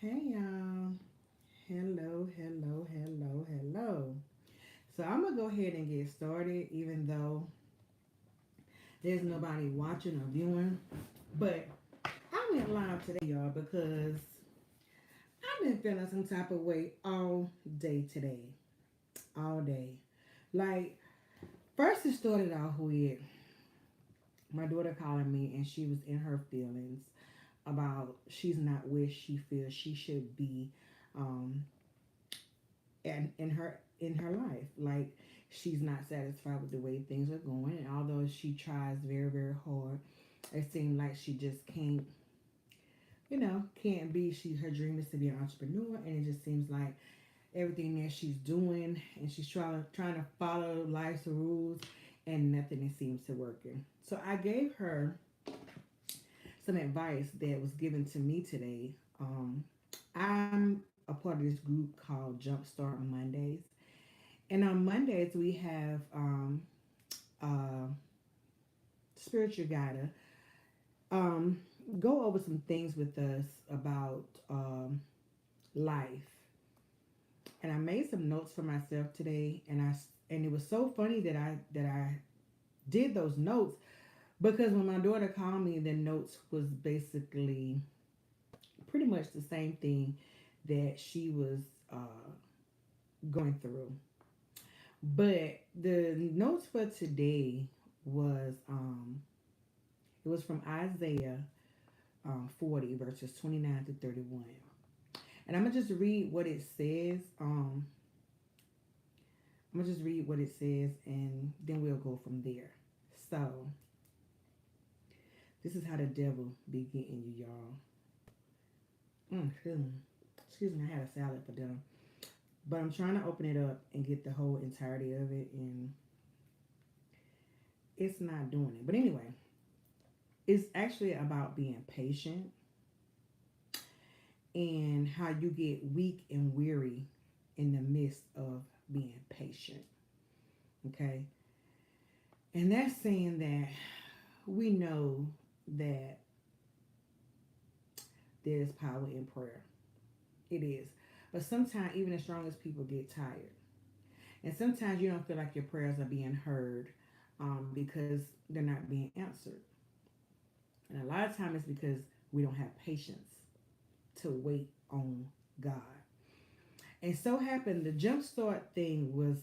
Hey y'all. Hello, hello, hello, hello. So I'm gonna go ahead and get started, even though there's nobody watching or viewing. But I went live today, y'all, because I've been feeling some type of way all day today. All day. Like, first it started off with my daughter calling me and she was in her feelings about she's not where she feels she should be um, and in her life. Like she's not satisfied with the way things are going, and although she tries very very hard, it seems like she just can't be. She her dream is to be an entrepreneur, and it just seems like everything that she's doing, and she's trying to follow life's rules, and nothing seems to working. So I gave her some advice that was given to me today. I'm a part of this group called Jumpstart Mondays. And on Mondays, we have uh, spiritual guide um, go over some things with us about life. And I made some notes for myself today, and it was so funny that I did those notes because when my daughter called me, the notes was basically pretty much the same thing that she was uh, going through. But the notes for today was it was from Isaiah 40 verses 29 to 31. And I'm gonna just read what it says. I'm gonna just read what it says, and then we'll go from there. So this is how the devil be getting you, y'all. Excuse me, I had a salad for dinner, but I'm trying to open it up and get the whole entirety of it, and it's not doing it. But anyway, it's actually about being patient and how you get weak and weary in the midst of being patient. Okay. And that's saying that we know that there's power in prayer. It is. But sometimes even the strongest people get tired. And sometimes you don't feel like your prayers are being heard because they're not being answered. And a lot of times it's because we don't have patience to wait on God. And so happened the jumpstart thing was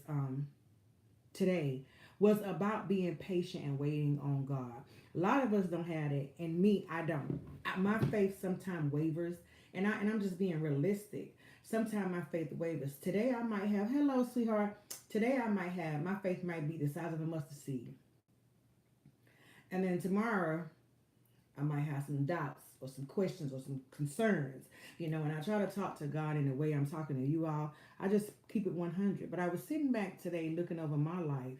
today was about being patient and waiting on God. A lot of us don't have it, and me, I don't. My faith sometimes wavers, and I'm just being realistic. Sometimes my faith wavers. Today I might have hello, sweetheart. Today I might have my faith might be the size of a mustard seed, and then tomorrow I might have some doubts or some questions or some concerns. And I try to talk to God in the way I'm talking to you all. I just keep it 100. But I was sitting back today looking over my life,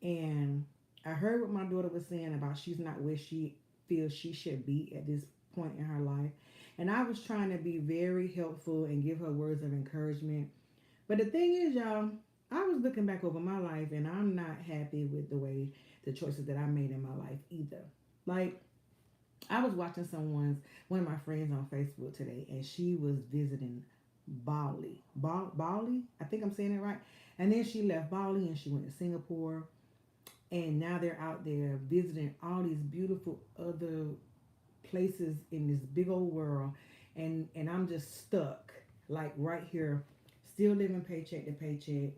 and I heard what my daughter was saying about she's not where she feels she should be at this point in her life. And I was trying to be very helpful and give her words of encouragement. But the thing is, y'all, I was looking back over my life and I'm not happy with the way the choices that I made in my life either. Like, I was watching one of my friends on Facebook today, and she was visiting Bali. Bali? I think I'm saying it right. And then she left Bali and she went to Singapore, and now they're out there visiting all these beautiful other places in this big old world, and I'm just stuck like right here, still living paycheck to paycheck,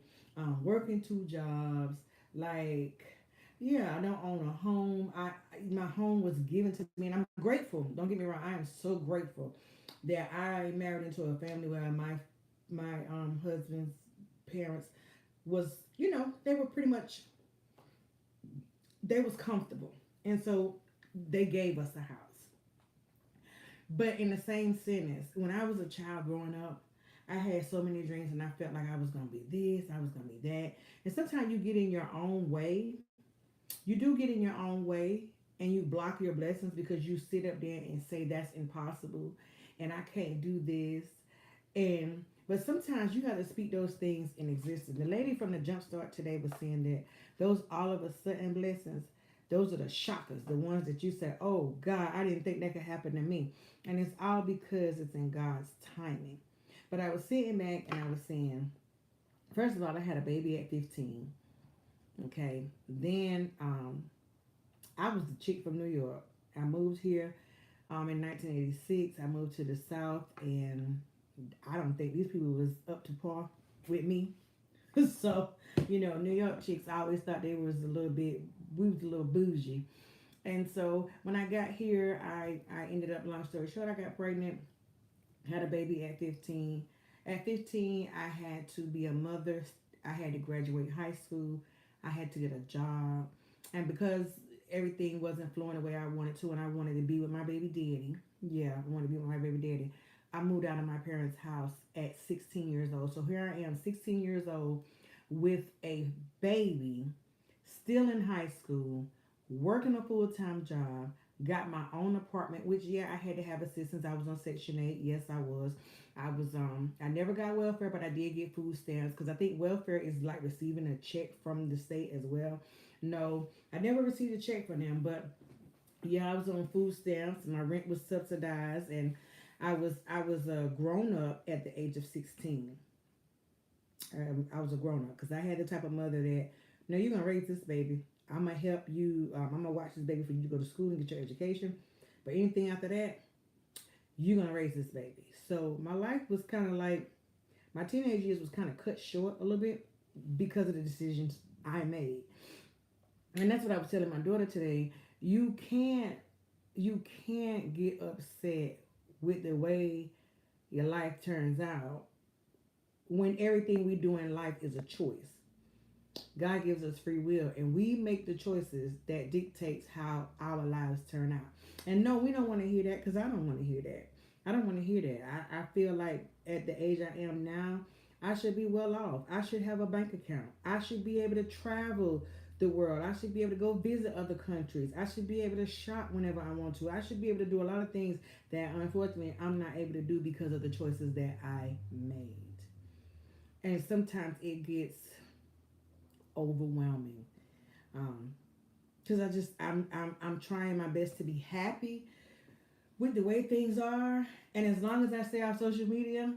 working two jobs. Like, yeah, I don't own a home. My home was given to me, and I'm grateful. Don't get me wrong, I am so grateful that I married into a family where my husband's parents was, they were pretty much, they was comfortable, and so they gave us a house. But in the same sentence, when I was a child growing up, I had so many dreams, and I felt like I was gonna be this, I was gonna be that. And sometimes you get in your own way. You do get in your own way, and you block your blessings because you sit up there and say that's impossible, and I can't do this. And but sometimes you got to speak those things in existence. The lady from the Jumpstart today was saying that those all of a sudden blessings, Those are the shockers, the ones that you say, oh God, I didn't think that could happen to me. And it's all because it's in God's timing. But I was sitting back and I was saying, first of all, I had a baby at 15. Okay. Then I was the chick from New York. I moved here in 1986. I moved to the South, and I don't think these people was up to par with me. So, New York chicks, I always thought they was a little bit, we was a little bougie. And so when I got here, I ended up, long story short, I got pregnant, had a baby at 15. At 15, I had to be a mother. I had to graduate high school. I had to get a job. And because everything wasn't flowing the way I wanted to, and I wanted to be with my baby daddy, yeah, I wanted to be with my baby daddy, I moved out of my parents' house at 16 years old. So here I am, 16 years old, with a baby, still in high school, working a full time job, got my own apartment, which yeah, I had to have assistance. I was on Section 8. Yes, I was. I never got welfare, but I did get food stamps because I think welfare is like receiving a check from the state as well. No, I never received a check from them, but yeah, I was on food stamps. My rent was subsidized, and I was a grown up at the age of 16. I was a grown up because I had the type of mother that, no, you're gonna raise this baby. I'm gonna help you. I'm gonna watch this baby for you to go to school and get your education. But anything after that, you're gonna raise this baby. So my life was kind of like, my teenage years was kind of cut short a little bit because of the decisions I made. And that's what I was telling my daughter today. You can't you can't get upset with the way your life turns out when everything we do in life is a choice. God gives us free will, and we make the choices that dictates how our lives turn out. And no, we don't want to hear that because I don't want to hear that. I don't want to hear that. I feel like at the age I am now, I should be well off. I should have a bank account. I should be able to travel the world. I should be able to go visit other countries. I should be able to shop whenever I want to. I should be able to do a lot of things that unfortunately I'm not able to do because of the choices that I made. And sometimes it gets overwhelming. Um, because I'm trying my best to be happy with the way things are, and as long as I stay off social media,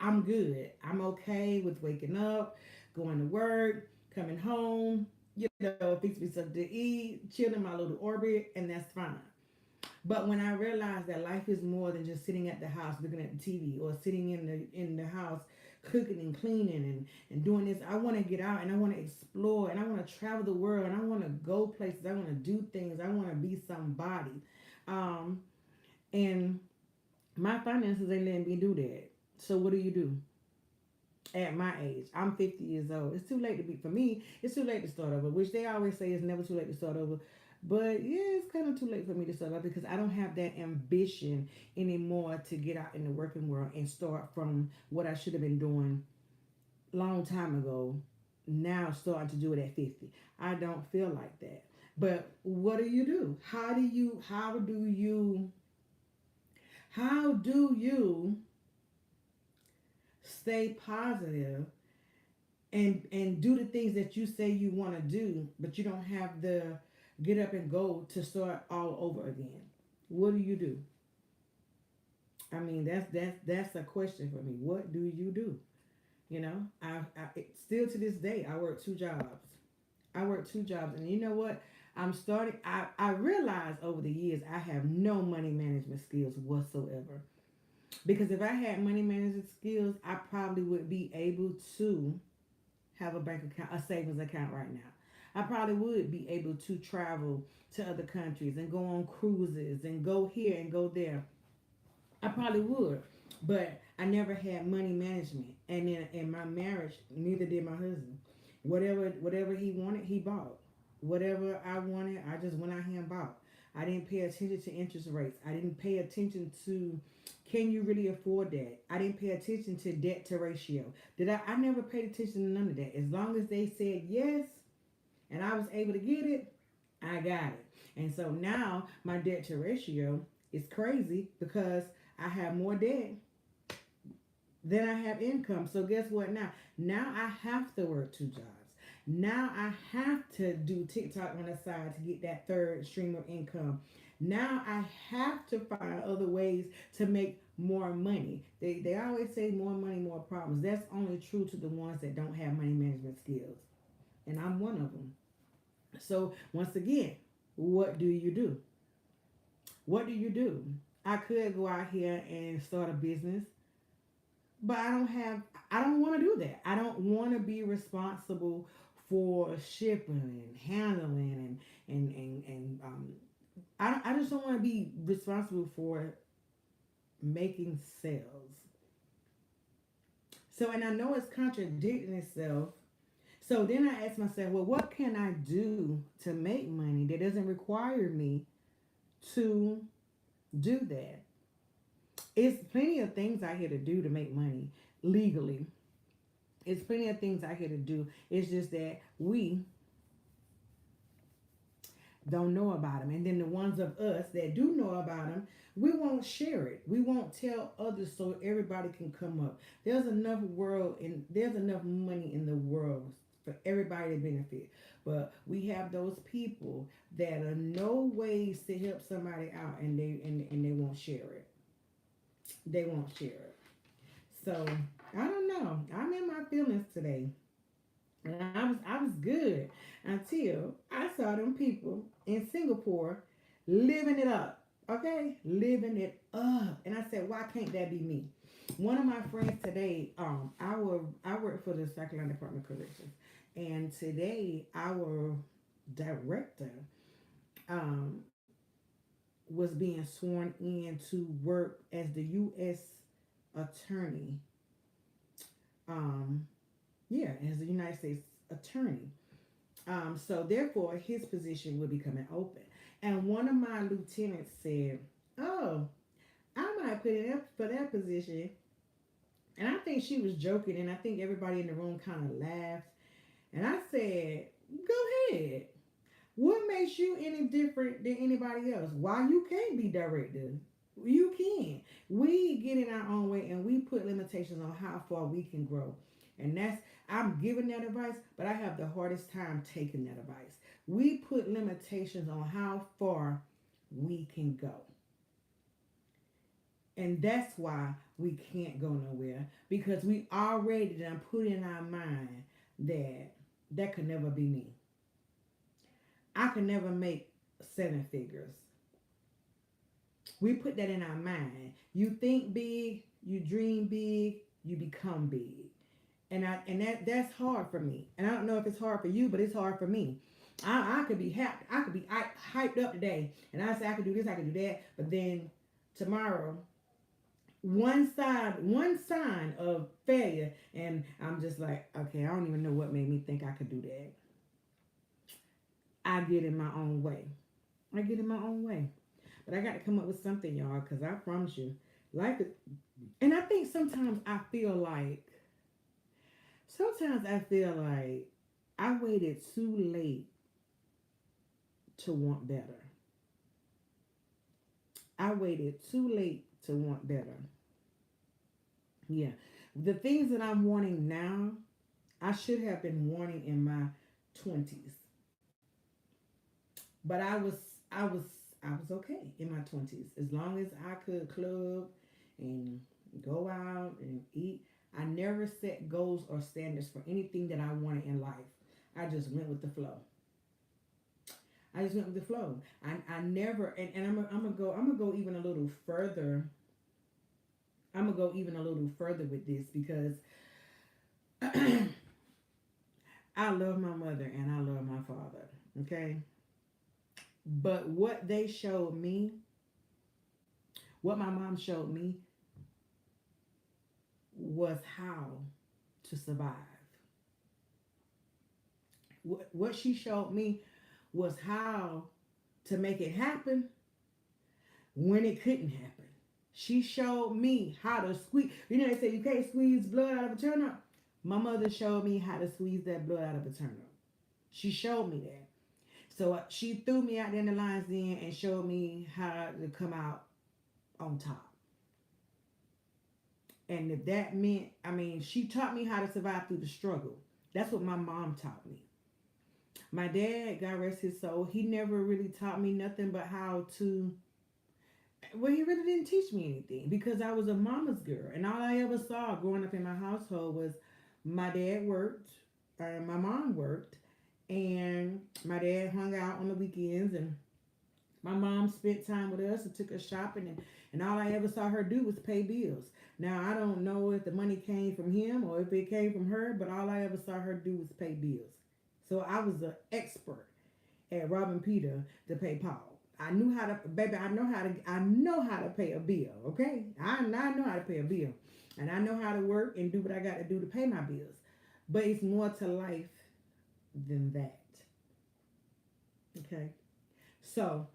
I'm good. I'm okay with waking up, going to work, coming home, fix me something to eat, chill in my little orbit, and that's fine. But when I realized that life is more than just sitting at the house looking at the TV, or sitting in the house cooking and cleaning and doing this, I want to get out and I want to explore and I want to travel the world and I want to go places. I want to do things. I want to be somebody. Um, and my finances ain't letting me do that. So what do you do? At my age, I'm 50 years old. It's too late to be, for me, it's too late to start over, which they always say it's never too late to start over. But yeah, it's kind of too late for me to start over because I don't have that ambition anymore to get out in the working world and start from what I should have been doing long time ago. Now starting to do it at 50. I don't feel like that. But what do you do? How do you stay positive and do the things that you say you want to do, but you don't have the get up and go to start all over again? What do you do? I mean, that's a question for me. What do you do? Still to this day, I work two jobs. I work two jobs, and you know what? I'm starting. I realize over the years I have no money management skills whatsoever. Because if I had money management skills, I probably would be able to have a bank account, a savings account right now. I probably would be able to travel to other countries and go on cruises and go here and go there. I probably would, but I never had money management. And in my marriage, neither did my husband. Whatever he wanted, he bought. Whatever I wanted, I just went out here and bought. I didn't pay attention to interest rates. I didn't pay attention to, can you really afford that? I didn't pay attention to debt to ratio. I never paid attention to none of that. As long as they said yes and I was able to get it, I got it. And so now my debt to ratio is crazy because I have more debt than I have income. So guess what now? Now I have to work two jobs. Now I have to do TikTok on the side to get that third stream of income. Now I have to find other ways to make more money. They always say more money, more problems. That's only true to the ones that don't have money management skills. And I'm one of them. So once again, what do you do? What do you do? I could go out here and start a business, but I don't want to do that. I don't want to be responsible for shipping and handling and I just don't want to be responsible for making sales. So, and I know it's contradicting itself. So then I asked myself, well, what can I do to make money that doesn't require me to do that? It's plenty of things out here to do to make money legally. It's plenty of things out here to do. It's just that we don't know about them. And then the ones of us that do know about them, we won't share it. We won't tell others so everybody can come up. There's enough money in the world for everybody to benefit. But we have those people that are no ways to help somebody out and they won't share it. They won't share it. So I don't know. I'm in my feelings today. And I was good until I saw them people in Singapore living it up. Okay? Living it up. And I said, why can't that be me? One of my friends today, I work for the South Carolina Department of Corrections. And today our director um, was being sworn in to work as the US attorney. Um, yeah, as the United States attorney. So therefore, his position will be coming open. And one of my lieutenants said, "Oh, I might put it up for that position." And I think she was joking, and I think everybody in the room kind of laughed. And I said, "Go ahead. What makes you any different than anybody else? Why you can't be director? You can. We get in our own way and we put limitations on how far we can grow. And I'm giving that advice, but I have the hardest time taking that advice. We put limitations on how far we can go. And that's why we can't go nowhere because we already done put in our mind that that could never be me. I could never make seven figures. We put that in our mind. You think big, you dream big, you become big. And that's hard for me. And I don't know if it's hard for you, but it's hard for me. I could be happy. I could be hyped up today, and I say I could do this, I could do that. But then tomorrow, one sign of failure, and I'm just like, okay, I don't even know what made me think I could do that. I get in my own way. I get in my own way. But I got to come up with something, y'all, because I promise you, life is. And I think sometimes I feel like I waited too late to want better. I waited too late to want better. Yeah. The things that I'm wanting now, I should have been wanting in my 20s. But I was I was okay in my 20s as long as I could club and go out and eat. I never set goals or standards for anything that I wanted in life. I just went with the flow. I just went with the flow. I never and I'm gonna go even a little further. I'm gonna go even a little further with this because I love my mother and I love my father. Okay, but what my mom showed me was how to survive. What she showed me was how to make it happen when it couldn't happen. She showed me how to squeeze. You know, they say you can't squeeze blood out of a turnip. My mother showed me how to squeeze that blood out of a turnip. She showed me that. So she threw me out there in the lion's den and showed me how to come out on top. And if that meant, I mean, she taught me how to survive through the struggle. That's what my mom taught me. My dad, God rest his soul, he never really taught me nothing but how to. Well, he really didn't teach me anything because I was a mama's girl, and all I ever saw growing up in my household was my dad worked, my mom worked, and my dad hung out on the weekends, and my mom spent time with us and took us shopping, and all I ever saw her do was pay bills. Now, I don't know if the money came from him or if it came from her, but all I ever saw her do was pay bills. So I was an expert at robbing Peter to pay Paul. I knew how to, baby. I know how to pay a bill. Okay, I know how to pay a bill, and I know how to work and do what I got to do to pay my bills. But it's more to life than that. Okay, so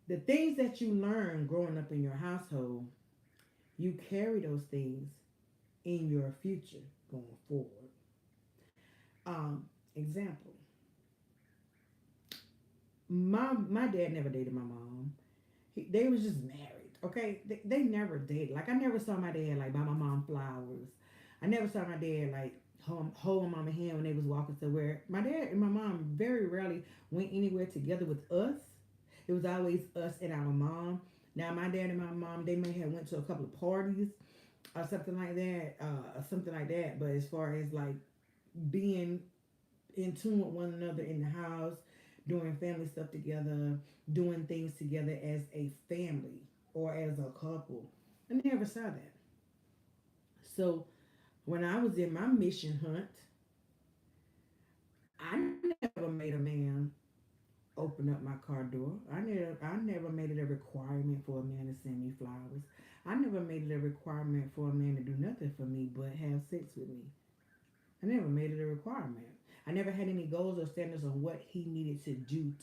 the things that you learn growing up in your household, you carry those things in your future going forward. Example: my dad never dated my mom. They was just married. Okay, they never dated. Like I never saw my dad like buy my mom flowers. I never saw my dad like hold my mama hand when they was walking somewhere. My dad and my mom very rarely went anywhere together with us. It was always us and our mom. Now my dad and my mom they may have went to a couple of parties or something like that. But as far as like being in tune with one another in the house, doing family stuff together, doing things together as a family or as a couple. I never saw that. So when I was in my mission hunt, I never made a man open up my car door. I never made it a requirement for a man to send me flowers. I never made it a requirement for a man to do nothing for me but have sex with me. I never made it a requirement. I never had any goals or standards on what he needed to do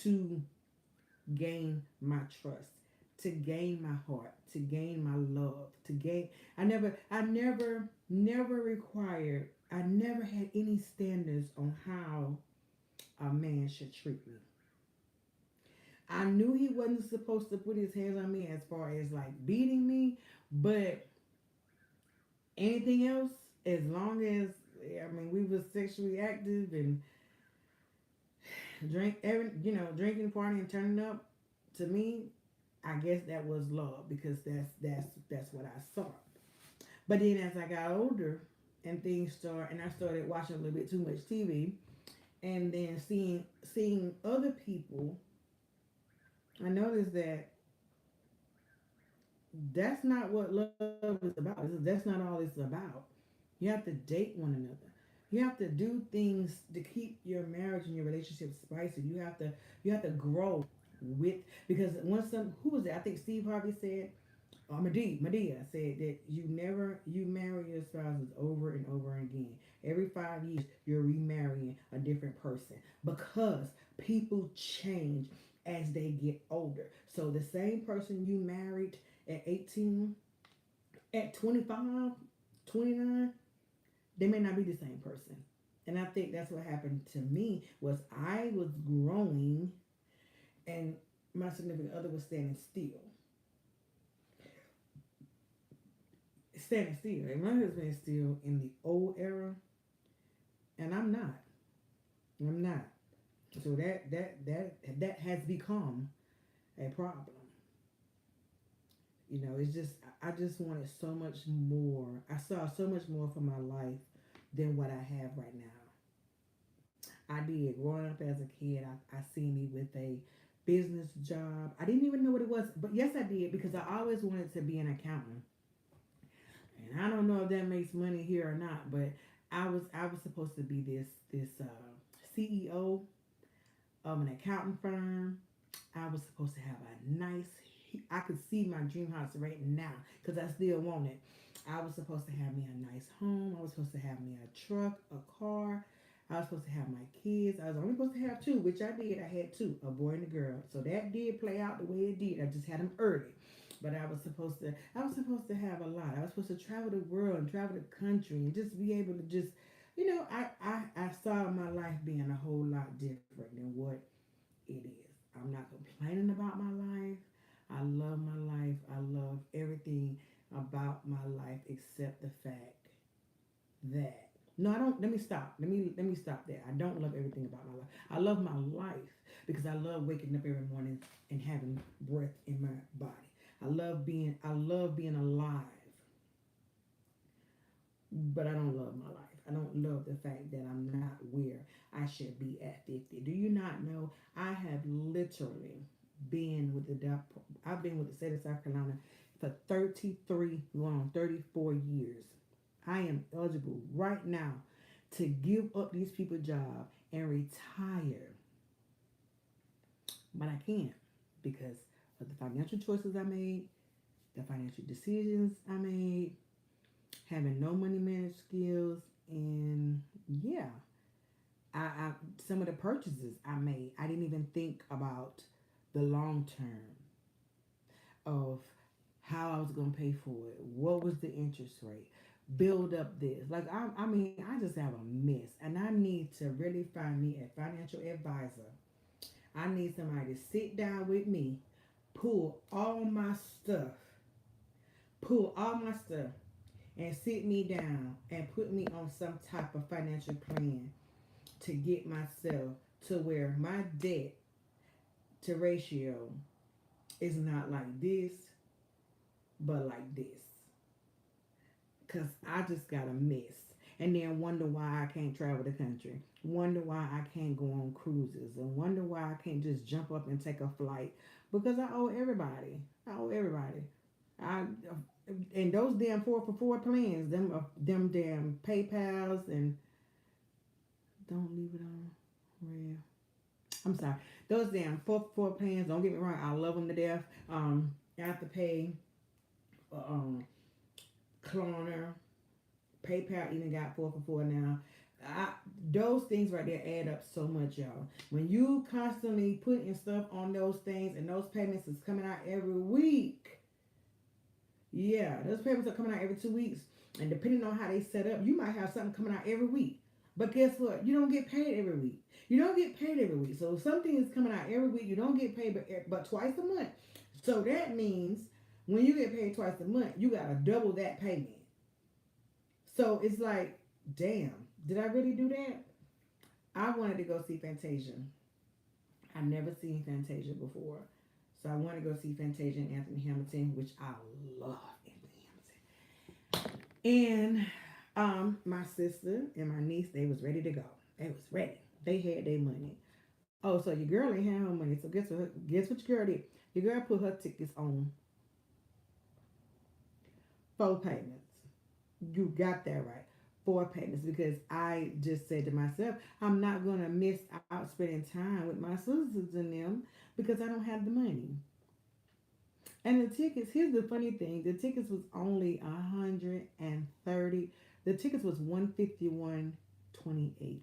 to gain my trust, to gain my heart, to gain my love, to gain. Never required. I never had any standards on how a man should treat me. I knew he wasn't supposed to put his hands on me as far as like beating me, but anything else, as long as I mean we were sexually active and drinking, partying, turning up, to me, I guess that was love because that's what I saw. But then as I got older and I started watching a little bit too much TV, and then seeing other people, I noticed that that's not what love is about. That's not all it's about. You have to date one another. You have to do things to keep your marriage and your relationship spicy. You have to grow with because once some who was it? I think Steve Harvey said, Medea said that you marry your spouses over and over again. Every 5 years, you're remarrying a different person because people change as they get older. So the same person you married at 18, at 25, 29, they may not be the same person. And I think that's what happened to me was I was growing and my significant other was standing still. And my husband is still in the old era, and I'm not. So that has become a problem. It's just I just wanted so much more. I saw so much more for my life than what I have right now. I did. Growing up as a kid, I seen me with a business job. I didn't even know what it was, but yes, I did because I always wanted to be an accountant. And I don't know if that makes money here or not, but I was supposed to be this CEO of an accounting firm. I was supposed to have a nice. I could see my dream house right now because I still want it. I was supposed to have me a nice home. I was supposed to have me a truck, a car. I was supposed to have my kids. I was only supposed to have two, which I did. I had two, a boy and a girl. So that did play out the way it did. I just had them early. But I was supposed to have a lot. I was supposed to travel the world and travel the country and just be able to just, I saw my life being a whole lot different than what it is. I'm not complaining about my life. I love my life. I love everything about my life except the fact that No, I don't. Let me stop. Let me stop there. I don't love everything about my life. I love my life because I love waking up every morning and having breath in my body. I love being alive, but I don't love my life. I don't love the fact that I'm not where I should be at 50. Do you not know I have literally been with I've been with the state of South Carolina for 33, going on 34 years. I am eligible right now to give up these people job and retire, but I can't because of the financial choices I made, the financial decisions I made, having no money management skills, and yeah, I some of the purchases I made, I didn't even think about the long term of how I was gonna pay for it, what was the interest rate, build up this. Like I mean, I just have a mess, and I need to really find me a financial advisor. I need somebody to sit down with me, pull all my stuff, pull all my stuff, and sit me down and put me on some type of financial plan to get myself to where my debt to ratio is not like this, but like this. Because I just got a mess. And then wonder why I can't travel the country. Wonder why I can't go on cruises. And wonder why I can't just jump up and take a flight. Because I owe everybody. I owe everybody. I and those damn 4 for 4 plans, them damn PayPal's and don't leave it on red. I'm sorry. Those damn 4 for 4 plans. Don't get me wrong. I love them to death. Afterpay, um, Klarna, PayPal even got 4 for 4 now. I, those things right there add up so much, y'all. When you constantly putting stuff on those things and those payments is coming out every week. Yeah, those payments are coming out every 2 weeks. And depending on how they set up, you might have something coming out every week. But guess what? You don't get paid every week. You don't get paid every week. So if something is coming out every week, you don't get paid but twice a month. So that means when you get paid twice a month, you got to double that payment. So it's like, damn, did I really do that? I wanted to go see Fantasia. I've never seen Fantasia before. So I wanted to go see Fantasia and Anthony Hamilton, which I love Anthony Hamilton. And my sister and my niece, they was ready to go. They was ready. They had their money. Oh, so your girl ain't had her money. So guess what your girl did? Your girl put her tickets on 4 payments. You got that right. 4 payments because I just said to myself, I'm not gonna miss out spending time with my sisters and them because I don't have the money. And the tickets, here's the funny thing, the tickets was only 130. The tickets was 151.28.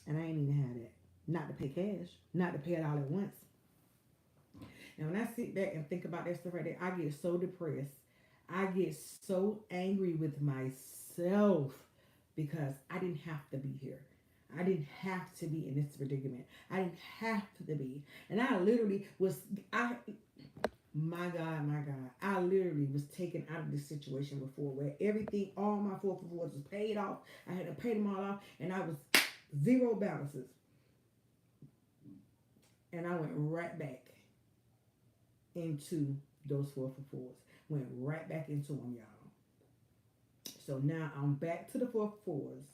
And I ain't even had that. Not to pay cash. Not to pay it all at once. And when I sit back and think about that stuff right there, I get so depressed. I get so angry with myself because I didn't have to be here. I didn't have to be in this predicament. I didn't have to be. And I literally was, my God, I literally was taken out of this situation before where everything, all my 4 for 4s was paid off. I had to pay them all off and I was zero balances. And I went right back into those 4 for 4s. Went right back into them, y'all. So now I'm back to the 4 for 4s.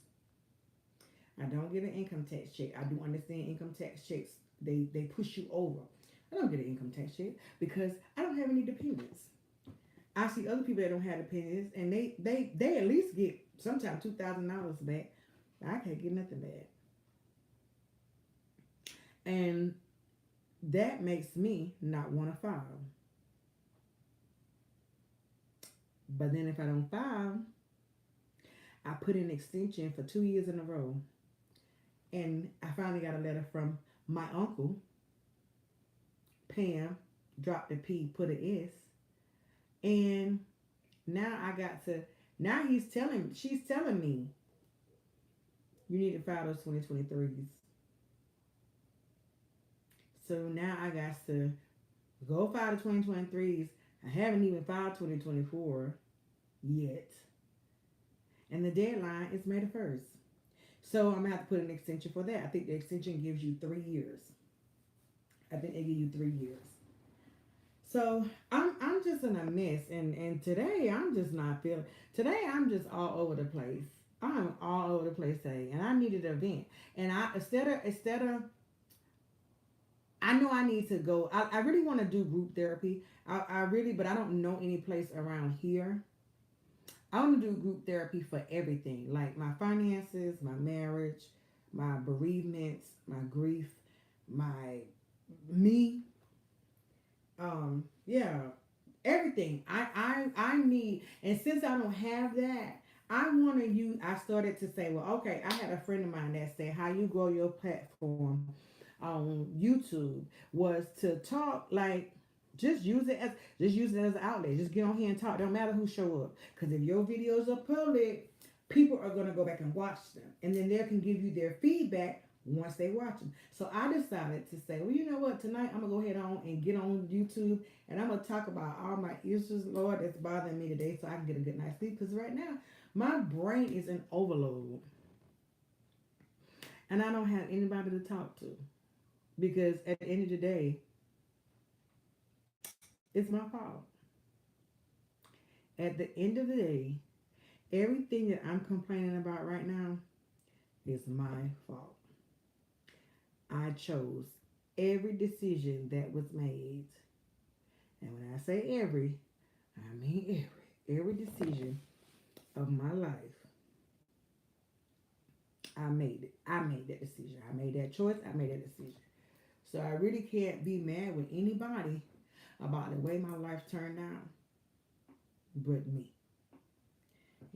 I don't get an income tax check. I do understand income tax checks. They push you over. I don't get an income tax check because I don't have any dependents. I see other people that don't have dependents and they at least get sometimes $2,000 back. I can't get nothing back. And that makes me not want to file. But then if I don't file, I put in extension for 2 years in a row. And I finally got a letter from my uncle, Pam, dropped the P, put an S. And now she's telling me, you need to file those 2023s. So now I got to go file the 2023s. I haven't even filed 2024 yet. and the deadline is May the 1st. So I'm gonna have to put an extension for that. I think the extension gives you 3 years. I think they give you 3 years. So I'm just in a mess, and today I'm just not feeling. Today I'm just all over the place. I'm all over the place today, and I needed a vent. And I instead of I know I need to go. I really want to do group therapy. I really, but I don't know any place around here. I want to do group therapy for everything, like my finances, my marriage, my bereavements, my grief, my me. Yeah, everything. I need, and since I don't have that, I want to use. I started to say, well, okay. I had a friend of mine that said how you grow your platform on YouTube was to talk like just use it as an outlet. Just get on here and talk. Don't matter who show up, because if your videos are public, people are gonna go back and watch them, and then they can give you their feedback once they watch them. So I decided to say, well, you know what? Tonight I'm gonna go ahead on and get on YouTube, and I'm gonna talk about all my issues, Lord, that's bothering me today, so I can get a good night's sleep. Because right now my brain is in overload, and I don't have anybody to talk to. Because at the end of the day, it's my fault. At the end of the day, everything that I'm complaining about right now is my fault. I chose every decision that was made. And when I say every, I mean every. Every decision of my life, I made it. I made that decision. I made that choice. I made that decision. So I really can't be mad with anybody about the way my life turned out but me.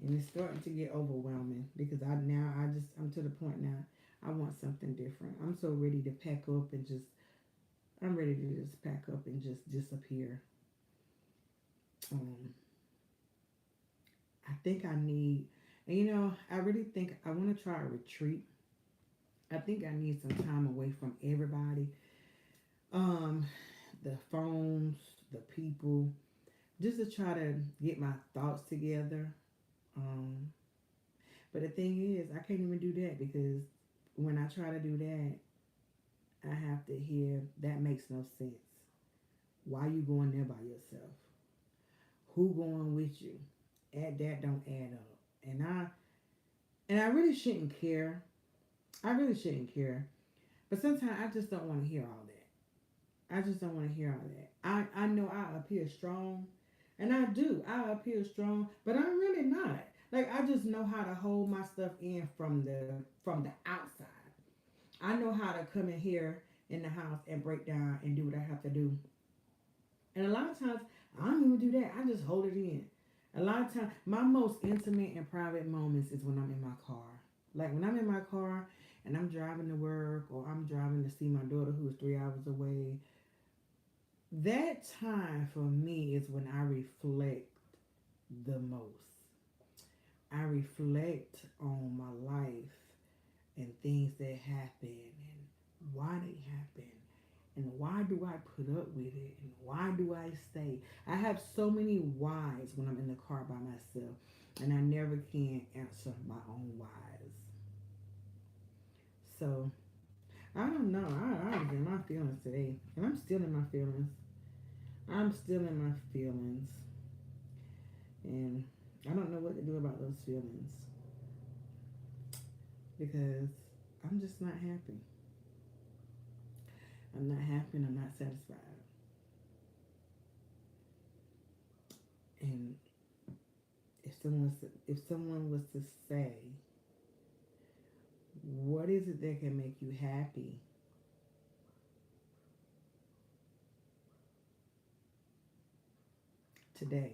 And it's starting to get overwhelming because I'm to the point now. I want something different. I'm so ready to pack up and just I'm ready to just pack up and just disappear. Um, I think I need, and I really think I want to try a retreat. I think I need some time away from everybody. Um, the phones, the people, just to try to get my thoughts together. Um, but the thing is, I can't even do that because when I try to do that, I have to hear that makes no sense. Why you going there by yourself? Who going with you? That don't add up. And I really shouldn't care. I really shouldn't care. But sometimes I just don't want to hear all that. I just don't want to hear all that. I know I appear strong, and I do. I appear strong, but I'm really not. Like I just know how to hold my stuff in from the outside. I know how to come in here in the house and break down and do what I have to do. And a lot of times I don't even do that. I just hold it in. A lot of times my most intimate and private moments is when I'm in my car. Like when I'm in my car and I'm driving to work or I'm driving to see my daughter who is 3 hours away. That time for me is when I reflect the most. I reflect on my life and things that happen and why they happen and why do I put up with it and why do I stay. I have so many whys when I'm in the car by myself, and I never can answer my own whys. So I don't know. I was in my feelings today, and I'm still in my feelings. I'm still in my feelings, and I don't know what to do about those feelings because I'm just not happy. I'm not happy and I'm not satisfied. And if someone was to say, what is it that can make you happy today?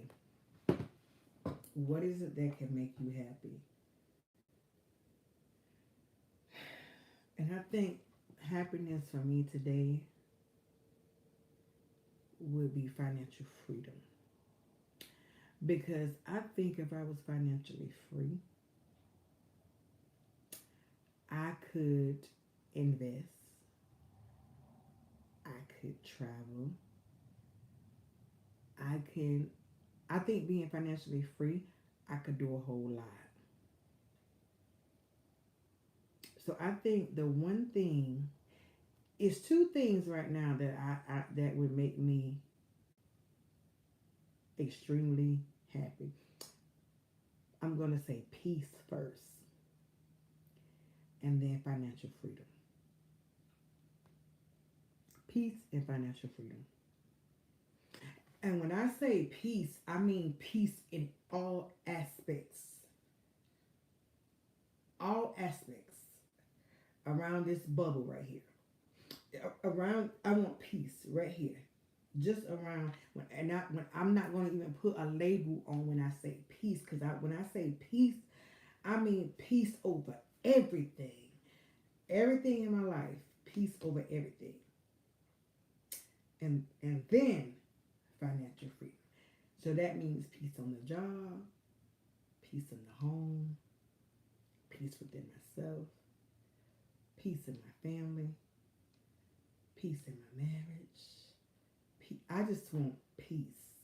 What is it that can make you happy? And I think happiness for me today would be financial freedom. Because I think if I was financially free, I could invest, I could travel, I can I think being financially free, I could do a whole lot. So I think the one thing is two things right now that I that would make me extremely happy. I'm gonna say peace first, and then financial freedom. Peace and financial freedom. And when I say peace, I mean peace in all aspects around this bubble right here. Around, I want peace right here, just around. When I'm not going to even put a label on when I say peace, because when I say peace, I mean peace over everything, everything in my life, peace over everything, and then financial freedom. So that means peace on the job, peace in the home, peace within myself, peace in my family, peace in my marriage. I just want peace.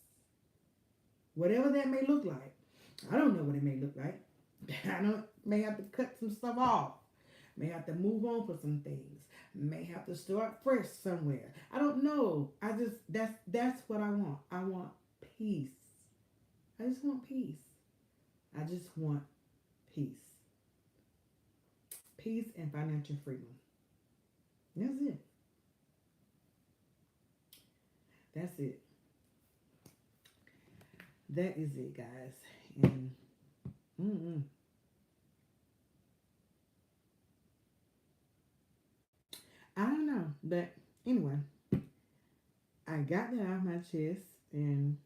Whatever that may look like. I don't know what it may look like. I don't may have to cut some stuff off. May have to move on for some things. May have to start fresh somewhere. I don't know. I just that's what I want. I want peace. I just want peace. I just want peace. Peace and financial freedom. That's it. That's it. That is it, guys. And mm-mm. I don't know, but anyway, I got that off my chest, and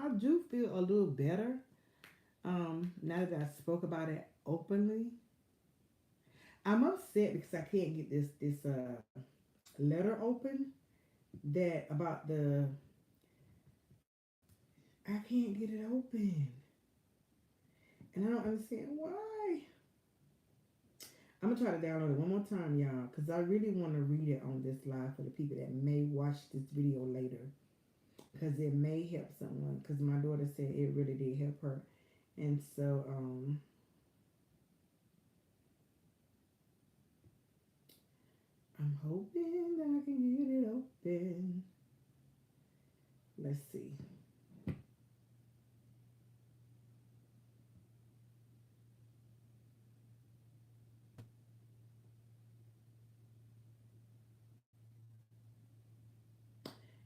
I do feel a little better. Now that I spoke about it openly, I'm upset because I can't get this letter open that about the I can't get it open, and I don't understand why. I'm gonna try to download it one more time, y'all, because I really want to read it on this live for the people that may watch this video later, because it may help someone. Because my daughter said it really did help her, and so I'm hoping that I can get it open. Let's see.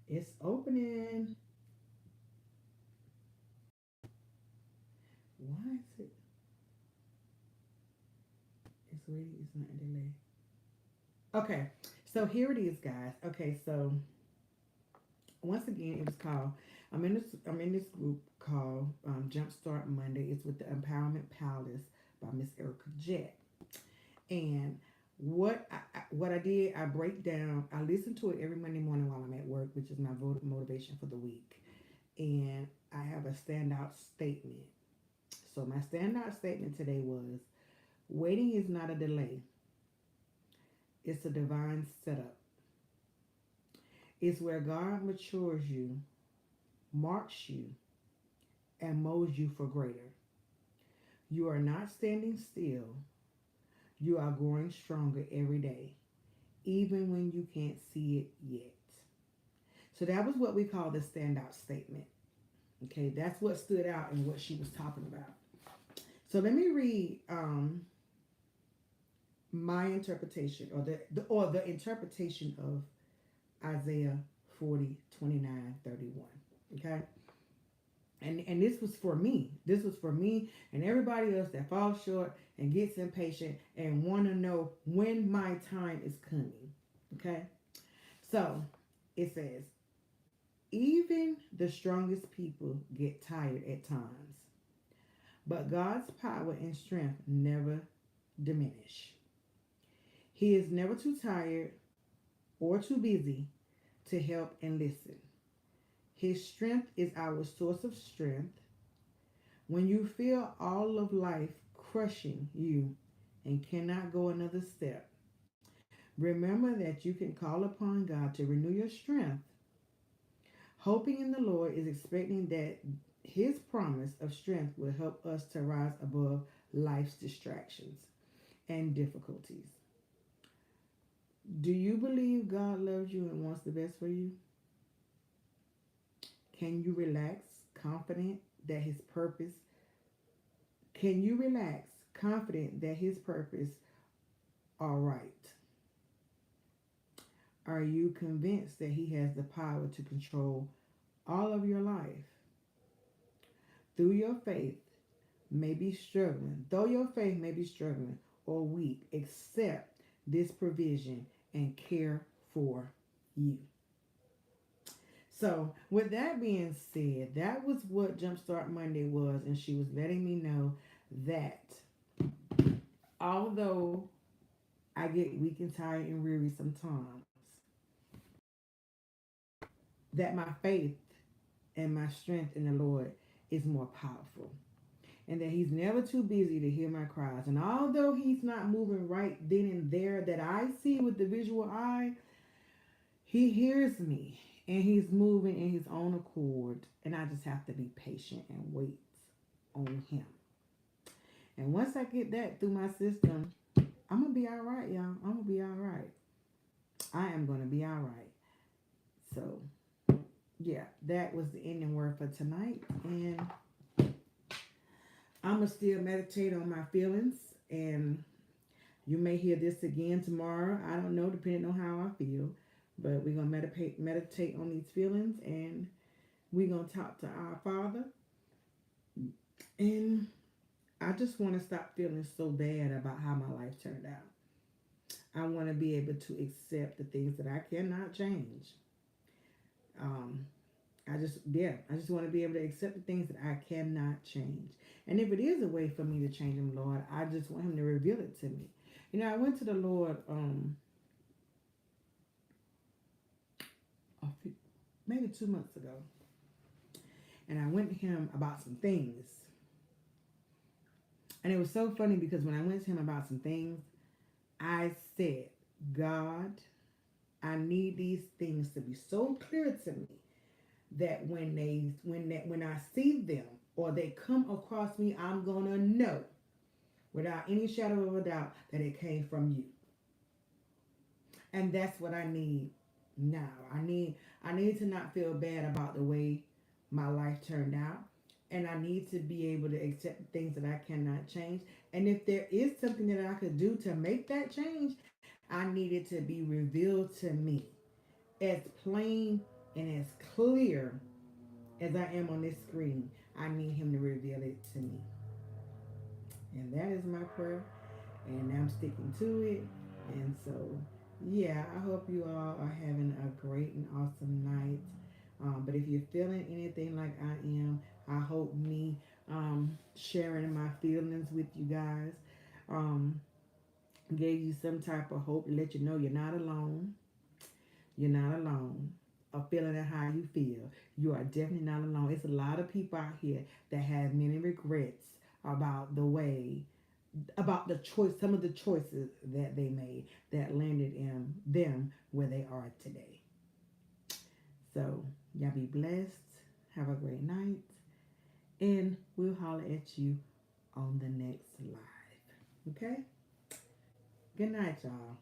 It's opening. Why is it? It's waiting. It's not delayed. Okay, so here it is, guys. Okay, so once again, it was called. I'm in this group called Jumpstart Monday. It's with the Empowerment Palace by Miss Erica Jett. And what I did, I break down. I listen to it every Monday morning while I'm at work, which is my motivation for the week. And I have a standout statement. So my standout statement today was: waiting is not a delay; it's a divine setup. It's where God matures you, marks you, and molds you for greater. You are not standing still. You are growing stronger every day, even when you can't see it yet. So that was what we call the standout statement. Okay, that's what stood out in what she was talking about. So let me read my interpretation, or the interpretation of Isaiah 40:29-31. Okay, and this was for me. This was for me and everybody else that falls short and gets impatient and want to know when my time is coming. Okay, so it says, even the strongest people get tired at times, but God's power and strength never diminish. He is never too tired or too busy to help and listen. His strength is our source of strength. When you feel all of life crushing you and cannot go another step, remember that you can call upon God to renew your strength. Hoping in the Lord is expecting that His promise of strength will help us to rise above life's distractions. and difficulties. Do you believe God loves you and wants the best for you? Can you relax, confident that His purpose? Can you relax, confident that His purpose are right? Are you convinced that He has the power to control all of your life? Through your faith may be struggling, though your faith may be struggling or weak, accept this provision and care for you. So, with that being said, that was what Jumpstart Monday was, and she was letting me know that although I get weak and tired and weary sometimes, that my faith and my strength in the Lord is more powerful. And that He's never too busy to hear my cries. And although He's not moving right then and there that I see with the visual eye, He hears me and He's moving in His own accord. And I just have to be patient and wait on Him. And once I get that through my system, I'm going to be all right, y'all. I'm going to be all right. I am going to be all right. So, yeah, that was the ending word for tonight. And I'm going to still meditate on my feelings. And you may hear this again tomorrow. I don't know, depending on how I feel. But we're going to meditate on these feelings. And we're going to talk to our Father. And I just want to stop feeling so bad about how my life turned out. I want to be able to accept the things that I cannot change. I just want to be able to accept the things that I cannot change. And if it is a way for me to change them, Lord, I just want Him to reveal it to me. You know, I went to the Lord maybe 2 months ago. And I went to Him about some things. And it was so funny because when I went to Him about some things, I said, God, I need these things to be so clear to me that when I see them or they come across me, I'm gonna know without any shadow of a doubt that it came from you. And that's what I need now. I need to not feel bad about the way my life turned out. And I need to be able to accept things that I cannot change. And if there is something that I could do to make that change, I need it to be revealed to me as plain and as clear as I am on this screen. I need Him to reveal it to me. And that is my prayer. And I'm sticking to it. And so, yeah, I hope you all are having a great and awesome night. But if you're feeling anything like I am, I hope me sharing my feelings with you guys gave you some type of hope to let you know you're not alone. You're not alone. Of feeling how you feel. You are definitely not alone. It's a lot of people out here that have many regrets about the choice, some of the choices that they made that landed in them where they are today. So, y'all be blessed. Have a great night. And we'll holler at you on the next live. Okay? Good night, y'all.